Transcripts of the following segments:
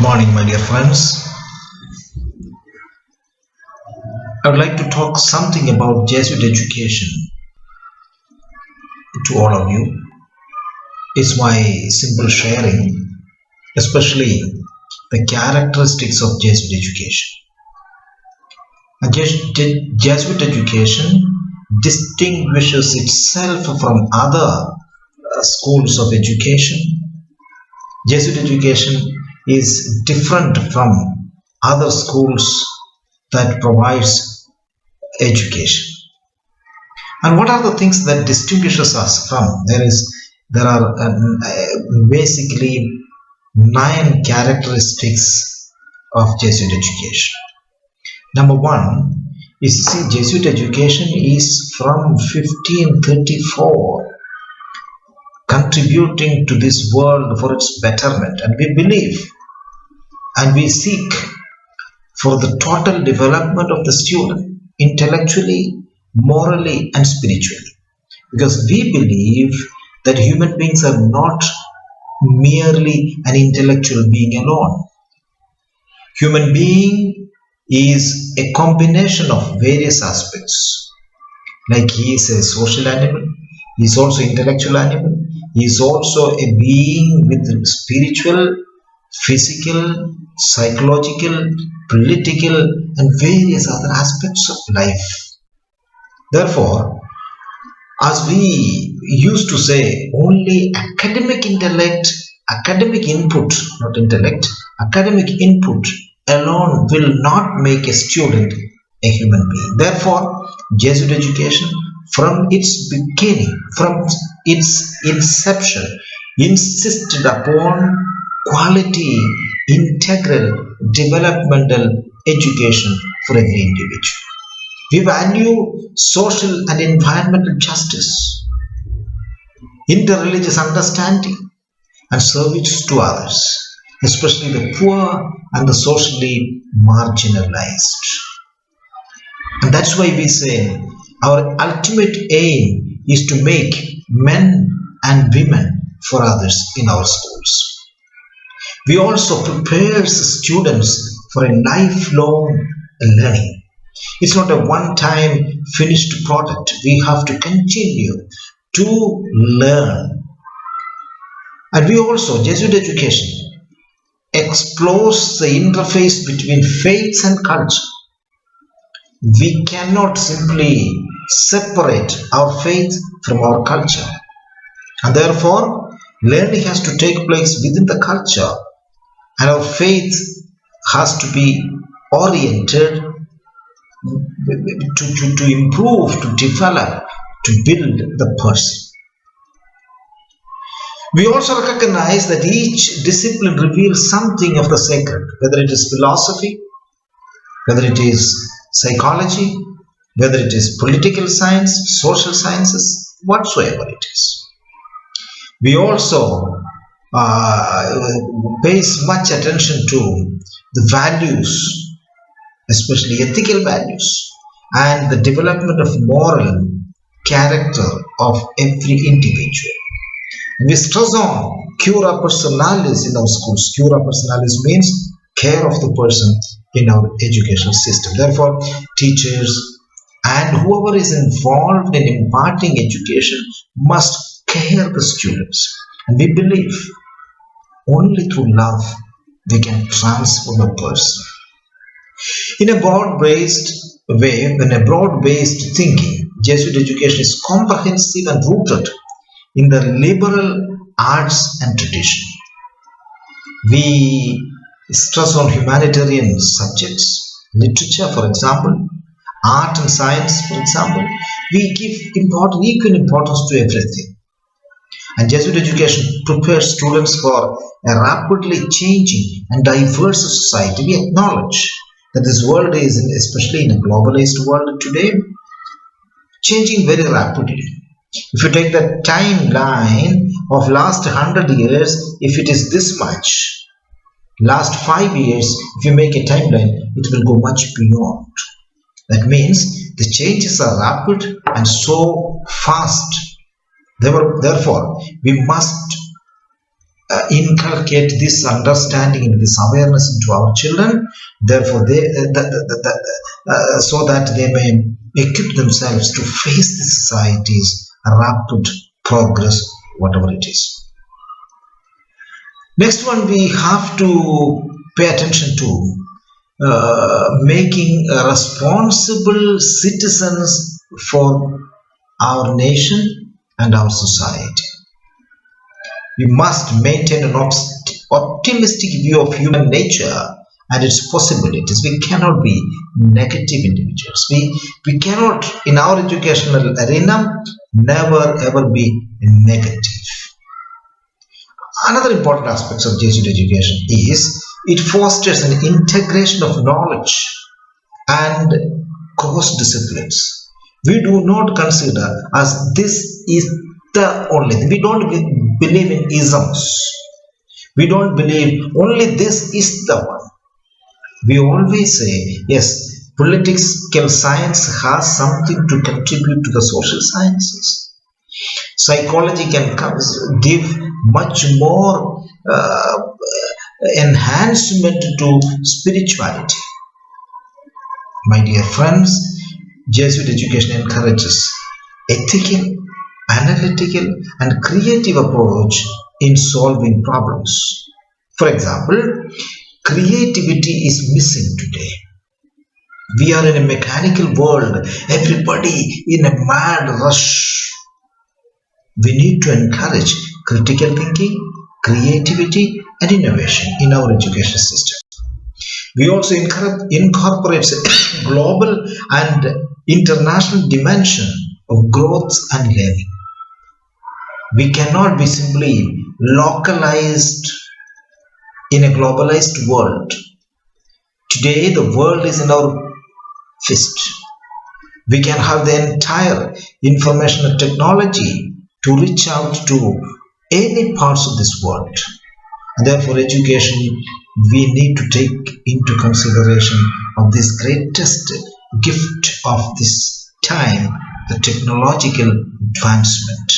Good morning, my dear friends. I would like to talk something about Jesuit education to all of you. It's my simple sharing, especially the characteristics of Jesuit education. Jesuit education distinguishes itself from other schools of education. Jesuit education is different from other schools that provides education. And what are the things that distinguishes us from? There are basically 9 characteristics of Jesuit education. Number 1 is, Jesuit education is from 1534, contributing to this world for its betterment, and we believe and we seek for the total development of the student, intellectually, morally, and spiritually. Because we believe that human beings are not merely an intellectual being alone. Human being is a combination of various aspects. Like he is a social animal, he is also an intellectual animal, he is also a being with spiritual, physical, psychological, political, and various other aspects of life. Therefore, as we used to say, only academic intellect, academic input, not intellect, academic input alone will not make a student a human being. Therefore, Jesuit education, from its beginning, from its inception, insisted upon quality, integral, developmental education for every individual. We value social and environmental justice, interreligious understanding, and service to others, especially the poor and the socially marginalized. And that's why we say our ultimate aim is to make men and women for others in our schools. We also prepare students for a lifelong learning. It's not a one-time finished product. We have to continue to learn. And we also, Jesuit education explores the interface between faith and culture. We cannot simply separate our faith from our culture. And therefore, learning has to take place within the culture, and our faith has to be oriented to improve, to develop, to build the person. We also recognize that each discipline reveals something of the sacred, whether it is philosophy, whether it is psychology, whether it is political science, social sciences, whatsoever it is. We also pays much attention to the values, especially ethical values, and the development of moral character of every individual. We stress on cura personalis in our schools. Cura personalis means care of the person in our educational system. Therefore, teachers and whoever is involved in imparting education must care the students. And we believe only through love we can transform a person. In a broad-based way, in a broad-based thinking, Jesuit education is comprehensive and rooted in the liberal arts and tradition. We stress on humanitarian subjects, literature, for example, art and science, for example. We give equal importance to everything. And Jesuit education prepares students for a rapidly changing and diverse society. We acknowledge that this world is, especially in a globalized world today, changing very rapidly. If you take the timeline of last 100 years, if it is this much, last 5 years, if you make a timeline, it will go much beyond. That means the changes are rapid and so fast. Therefore, we must inculcate this understanding and this awareness into our children. Therefore, so that they may equip themselves to face the society's rapid progress, whatever it is. Next one, we have to pay attention to making responsible citizens for our nation and our society. We must maintain an optimistic view of human nature and its possibilities. We cannot be negative individuals. We cannot, in our educational arena, never ever be negative. Another important aspect of Jesuit education is it fosters an integration of knowledge and course disciplines. We do not consider as this is the only thing. We don't believe in isms. We don't believe only this is the one. We always say, yes, political science has something to contribute to the social sciences. Psychology can give much more enhancement to spirituality. My dear friends, Jesuit education encourages ethical, analytical, and creative approach in solving problems. For example, creativity is missing today. We are in a mechanical world, everybody in a mad rush. We need to encourage critical thinking, creativity, and innovation in our education system. We also incorporate a global and international dimension of growth and learning. We cannot be simply localized in a globalized world. Today, the world is in our fist. We can have the entire information and technology to reach out to any parts of this world. And therefore, education, we need to take into consideration of this greatest gift of this time, the technological advancement.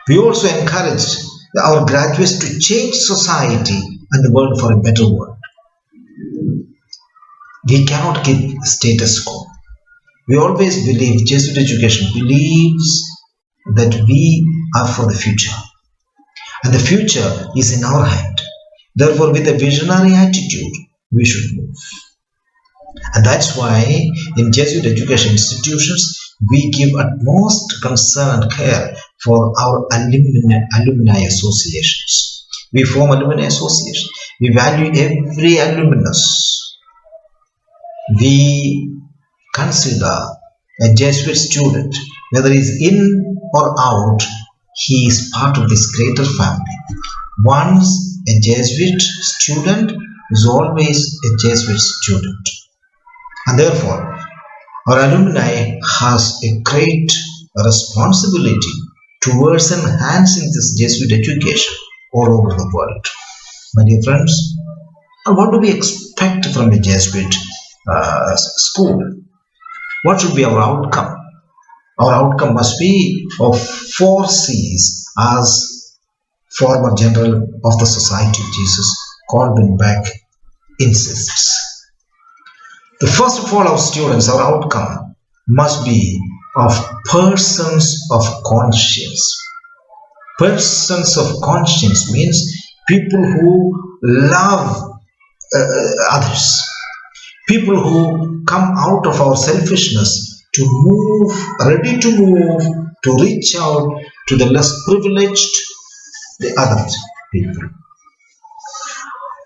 We also encourage our graduates to change society and the world for a better world. We cannot keep status quo. We always believe, Jesuit education believes that we are for the future. And the future is in our hand. Therefore, with a visionary attitude, we should move. And that's why in Jesuit education institutions, we give utmost concern and care for our alumni associations. We form alumni associations. We value every alumnus. We consider a Jesuit student, whether he is in or out, he is part of this greater family. Once a Jesuit student is always a Jesuit student. And therefore, our alumni has a great responsibility towards enhancing this Jesuit education all over the world. My dear friends, what do we expect from a Jesuit school? What should be our outcome? Our outcome must be of 4 C's, as former General of the Society of Jesus, Colvin Beck, insists. The first of all, our students, our outcome must be of persons of conscience. Persons of conscience means people who love others. People who come out of our selfishness to move, ready to move, to reach out to the less privileged, the other people.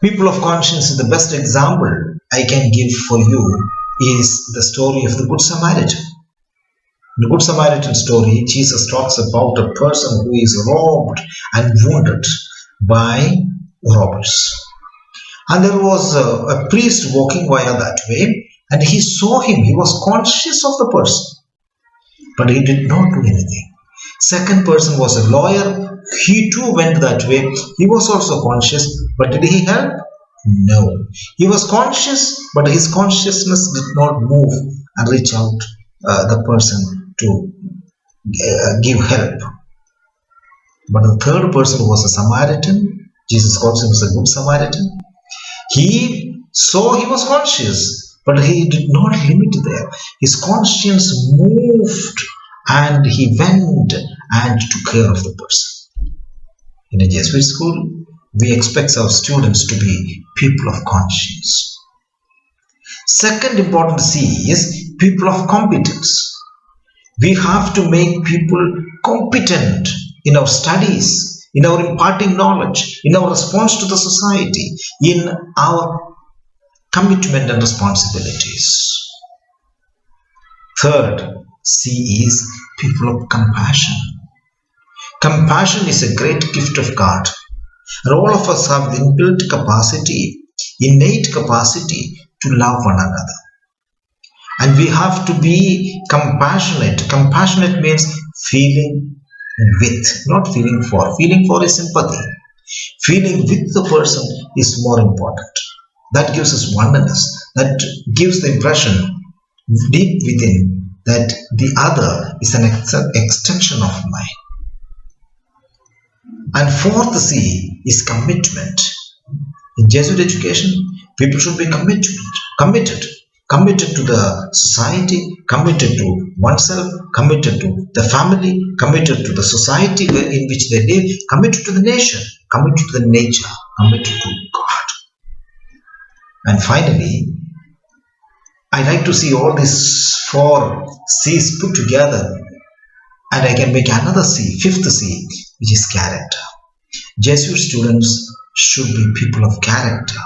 People of conscience is the best example I can give for you is the story of the Good Samaritan. In the Good Samaritan story, Jesus talks about a person who is robbed and wounded by robbers. And there was a priest walking via that way, and he saw him. He was conscious of the person, but he did not do anything. Second person was a lawyer. He too went that way. He was also conscious, but did he help? No. He was conscious, but his consciousness did not move and reach out the person to give help. But the third person was a Samaritan. Jesus calls him as a good Samaritan. He was conscious, but he did not limit there. His conscience moved and he went and took care of the person. In a Jesuit school, we expect our students to be people of conscience. Second important C is people of competence. We have to make people competent in our studies, in our imparting knowledge, in our response to the society, in our commitment and responsibilities. Third C is people of compassion. Compassion is a great gift of God. And all of us have the inbuilt capacity, innate capacity to love one another. And we have to be compassionate. Compassionate means feeling with, not feeling for. Feeling for is sympathy. Feeling with the person is more important. That gives us oneness. That gives the impression deep within that the other is an extension of mine. And fourth C is commitment. In Jesuit education, people should be committed to the society, committed to oneself, committed to the family, committed to the society in which they live, committed to the nation, committed to the nature, committed to God. And finally, I like to see all these four C's put together, and I can make another C, fifth C, which is character. Jesuit students should be people of character.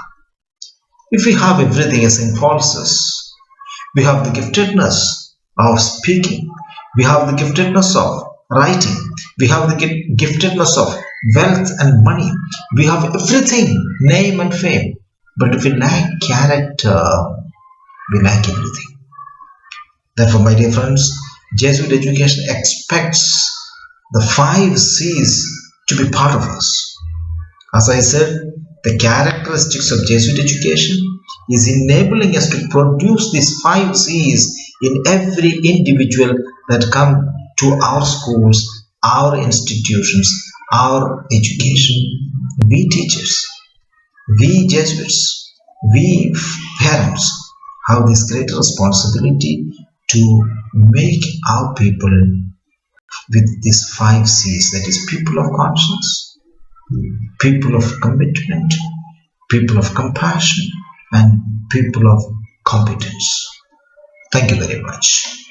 If we have everything as St. Paul says, we have the giftedness of speaking, we have the giftedness of writing, we have the giftedness of wealth and money, we have everything, name and fame. But if we lack character, we lack everything. Therefore, my dear friends, Jesuit education expects the 5 C's to be part of us. As I said, the characteristics of Jesuit education is enabling us to produce these 5 C's in every individual that come to our schools, our institutions, our education. We teachers, we Jesuits, we parents have this great responsibility to make our people with these 5 C's, that is people of conscience, people of commitment, people of compassion, and people of competence. Thank you very much.